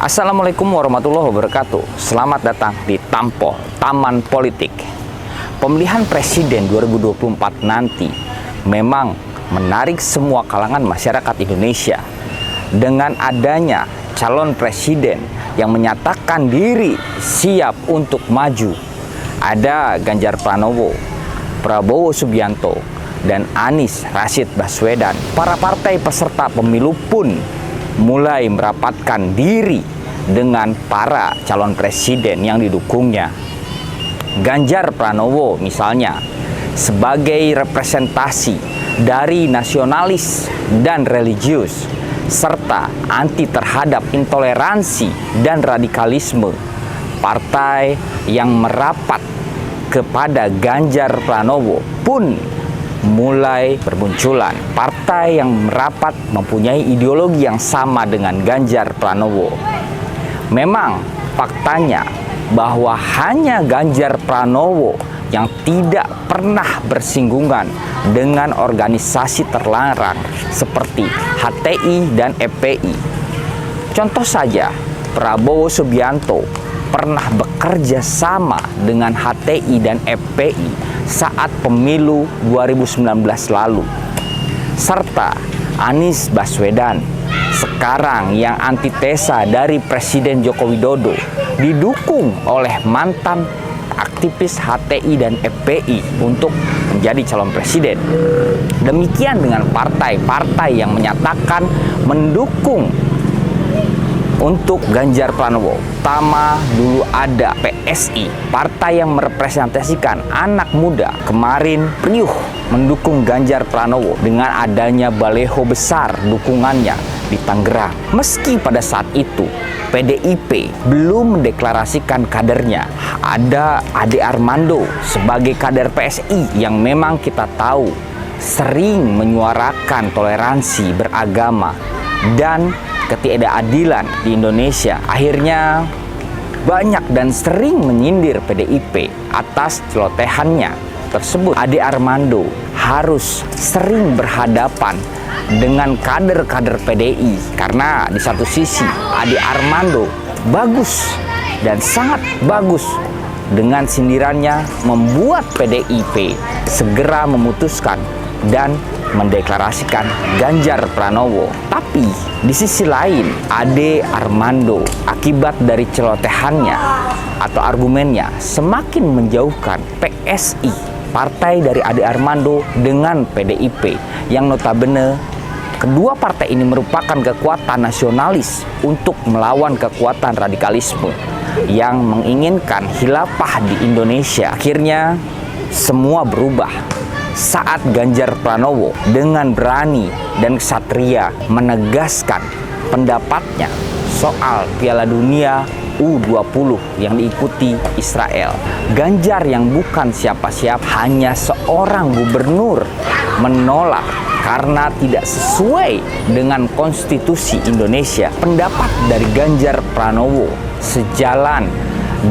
Assalamualaikum warahmatullahi wabarakatuh. Selamat datang di Tampo, Taman Politik. Pemilihan Presiden 2024 nanti memang menarik semua kalangan masyarakat Indonesia. Dengan adanya calon presiden yang menyatakan diri siap untuk maju, ada Ganjar Pranowo, Prabowo Subianto, dan Anies Rashid Baswedan. Para partai peserta pemilu pun mulai merapatkan diri dengan para calon presiden yang didukungnya. Ganjar Pranowo misalnya sebagai representasi dari nasionalis dan religius serta anti terhadap intoleransi dan radikalisme. Partai yang merapat kepada Ganjar Pranowo pun mulai bermunculan. Partai yang merapat mempunyai ideologi yang sama dengan Ganjar Pranowo. Memang faktanya bahwa hanya Ganjar Pranowo yang tidak pernah bersinggungan dengan organisasi terlarang seperti HTI dan FPI. Contoh saja, Prabowo Subianto pernah bekerja sama dengan HTI dan FPI saat pemilu 2019 lalu. Serta Anies Baswedan, sekarang yang antitesa dari Presiden Joko Widodo, didukung oleh mantan aktivis HTI dan FPI untuk menjadi calon presiden. Demikian dengan partai-partai yang menyatakan mendukung untuk Ganjar Pranowo. Pertama dulu ada PSI, partai yang merepresentasikan anak muda, kemarin riuh mendukung Ganjar Pranowo dengan adanya baleho besar dukungannya di Tangerang. Meski pada saat itu PDIP belum mendeklarasikan kadernya, ada Ade Armando sebagai kader PSI yang memang kita tahu sering menyuarakan toleransi beragama dan ketidakadilan di Indonesia. Akhirnya banyak dan sering menyindir PDIP atas celotehannya tersebut. Ade Armando harus sering berhadapan dengan kader-kader PDI karena di satu sisi Ade Armando bagus dan sangat bagus dengan sindirannya membuat PDIP segera memutuskan dan mendeklarasikan Ganjar Pranowo. Tapi di sisi lain Ade Armando akibat dari celotehannya atau argumennya semakin menjauhkan PSI, partai dari Ade Armando, dengan PDIP yang notabene kedua partai ini merupakan kekuatan nasionalis untuk melawan kekuatan radikalisme yang menginginkan khilafah di Indonesia. Akhirnya semua berubah saat Ganjar Pranowo dengan berani dan ksatria menegaskan pendapatnya soal Piala Dunia U20 yang diikuti Israel. Ganjar yang bukan siapa-siapa, hanya seorang gubernur, menolak karena tidak sesuai dengan konstitusi Indonesia. Pendapat dari Ganjar Pranowo sejalan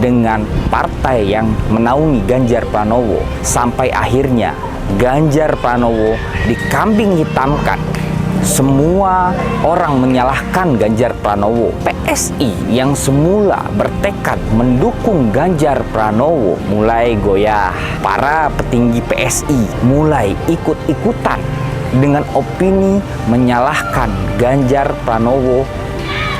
dengan partai yang menaungi Ganjar Pranowo sampai akhirnya Ganjar Pranowo dikambing hitamkan. Semua orang menyalahkan Ganjar Pranowo. PSI yang semula bertekad mendukung Ganjar Pranowo mulai goyah. Para petinggi PSI mulai ikut-ikutan dengan opini menyalahkan Ganjar Pranowo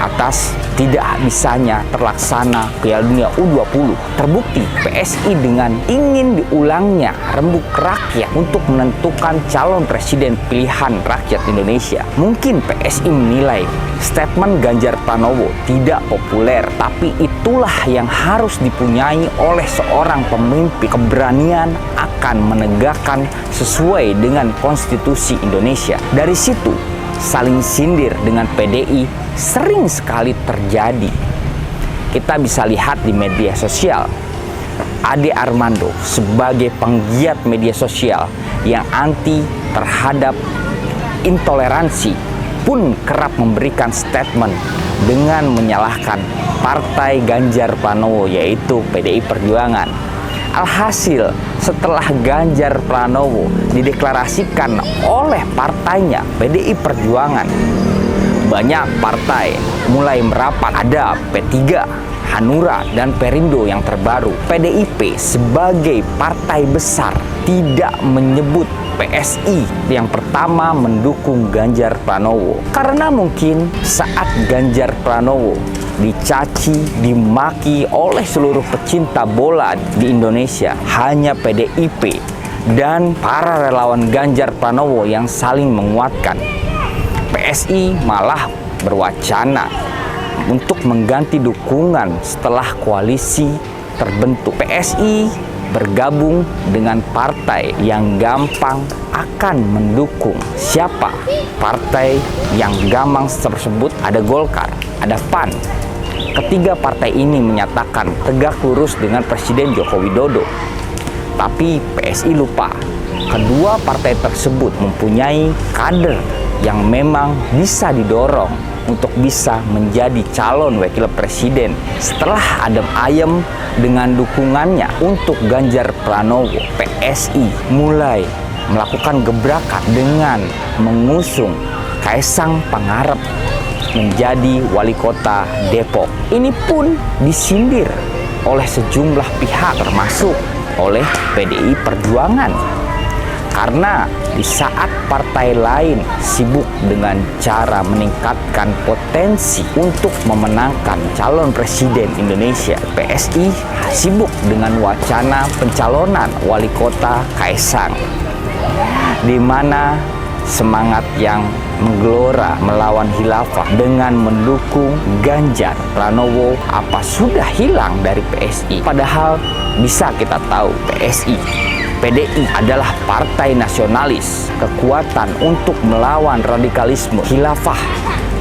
atas tidak bisanya terlaksana Piala Dunia U20. Terbukti PSI dengan ingin diulangnya rembuk rakyat untuk menentukan calon presiden pilihan rakyat Indonesia. Mungkin PSI menilai statement Ganjar Pranowo tidak populer, tapi itulah yang harus dipunyai oleh seorang pemimpin. Keberanian akan menegakkan sesuai dengan konstitusi Indonesia. Dari situ saling sindir dengan PDI sering sekali terjadi. Kita bisa lihat di media sosial, Ade Armando sebagai penggiat media sosial yang anti terhadap intoleransi pun kerap memberikan statement dengan menyalahkan partai Ganjar Pranowo, yaitu PDI Perjuangan. Alhasil, setelah Ganjar Pranowo dideklarasikan oleh partainya PDI Perjuangan, banyak partai mulai merapat. Ada P3, Hanura, dan Perindo yang terbaru. PDIP sebagai partai besar tidak menyebut PSI yang pertama mendukung Ganjar Pranowo. Karena mungkin saat Ganjar Pranowo dicaci, dimaki oleh seluruh pecinta bola di Indonesia, hanya PDIP dan para relawan Ganjar Pranowo yang saling menguatkan. PSI malah berwacana untuk mengganti dukungan setelah koalisi terbentuk. PSI bergabung dengan partai yang gampang akan mendukung. Siapa partai yang gampang tersebut? Ada Golkar, ada PAN. Ketiga partai ini menyatakan tegak lurus dengan Presiden Joko Widodo. Tapi PSI lupa, kedua partai tersebut mempunyai kader yang memang bisa didorong untuk bisa menjadi calon wakil presiden. Setelah adem ayem dengan dukungannya untuk Ganjar Pranowo, PSI mulai melakukan gebrakan dengan mengusung Kaisang Pangarep menjadi wali kota Depok. Ini pun disindir oleh sejumlah pihak termasuk oleh PDI Perjuangan. Karena di saat partai lain sibuk dengan cara meningkatkan potensi untuk memenangkan calon presiden Indonesia, PSI sibuk dengan wacana pencalonan wali kota Kaisang, di mana semangat yang menggelora melawan khilafah dengan mendukung Ganjar Pranowo apa sudah hilang dari PSI. Padahal bisa kita tahu PDI adalah partai nasionalis, kekuatan untuk melawan radikalisme khilafah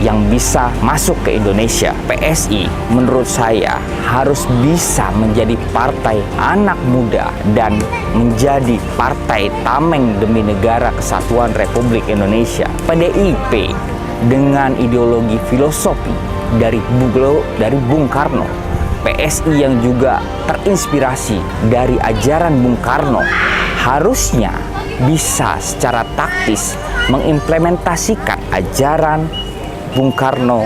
yang bisa masuk ke Indonesia. PSI menurut saya harus bisa menjadi partai anak muda dan menjadi partai tameng demi negara kesatuan Republik Indonesia. PDIP dengan ideologi filosofi dari Bung Karno, PSI yang juga terinspirasi dari ajaran Bung Karno, harusnya bisa secara taktis mengimplementasikan ajaran Bung Karno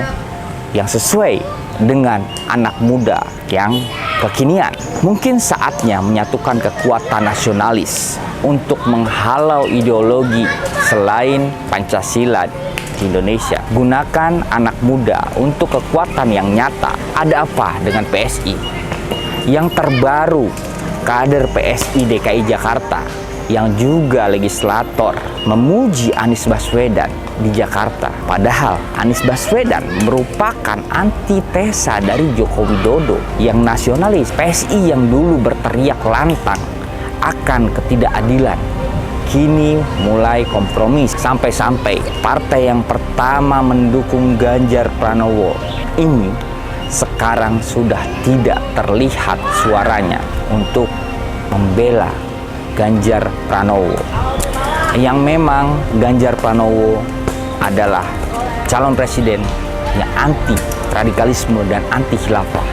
yang sesuai dengan anak muda yang kekinian. Mungkin saatnya menyatukan kekuatan nasionalis untuk menghalau ideologi selain Pancasila di Indonesia. Gunakan anak muda untuk kekuatan yang nyata. Ada apa dengan PSI? Yang terbaru, kader PSI DKI Jakarta yang juga legislator memuji Anies Baswedan di Jakarta. Padahal Anies Baswedan merupakan antitesa dari Joko Widodo yang nasionalis. PSI yang dulu berteriak lantang akan ketidakadilan, kini mulai kompromi. Sampai-sampai partai yang pertama mendukung Ganjar Pranowo ini sekarang sudah tidak terlihat suaranya untuk membela Ganjar Pranowo. Yang memang Ganjar Pranowo adalah calon presiden yang anti radikalisme dan anti khilafah.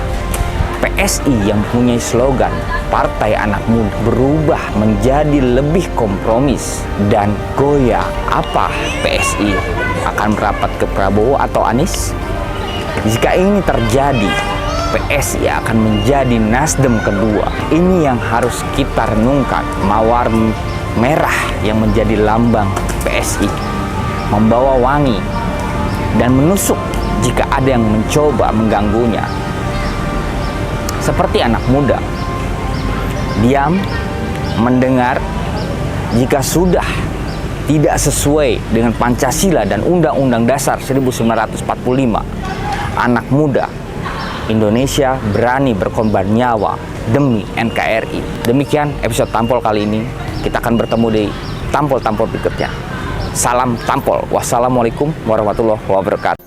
PSI yang punya slogan Partai Anak Muda berubah menjadi lebih kompromis dan goyah. Apa PSI akan merapat ke Prabowo atau Anies? Jika ini terjadi, PSI akan menjadi Nasdem kedua. Ini yang harus kita renungkan. Mawar merah yang menjadi lambang PSI, membawa wangi dan menusuk jika ada yang mencoba mengganggunya. Seperti anak muda, diam, mendengar. Jika sudah tidak sesuai dengan Pancasila dan Undang-Undang Dasar 1945, anak muda Indonesia berani berkorban nyawa demi NKRI. Demikian episode Tampol kali ini. Kita akan bertemu di tampol-tampol berikutnya. Salam tampol. Wassalamualaikum warahmatullahi wabarakatuh.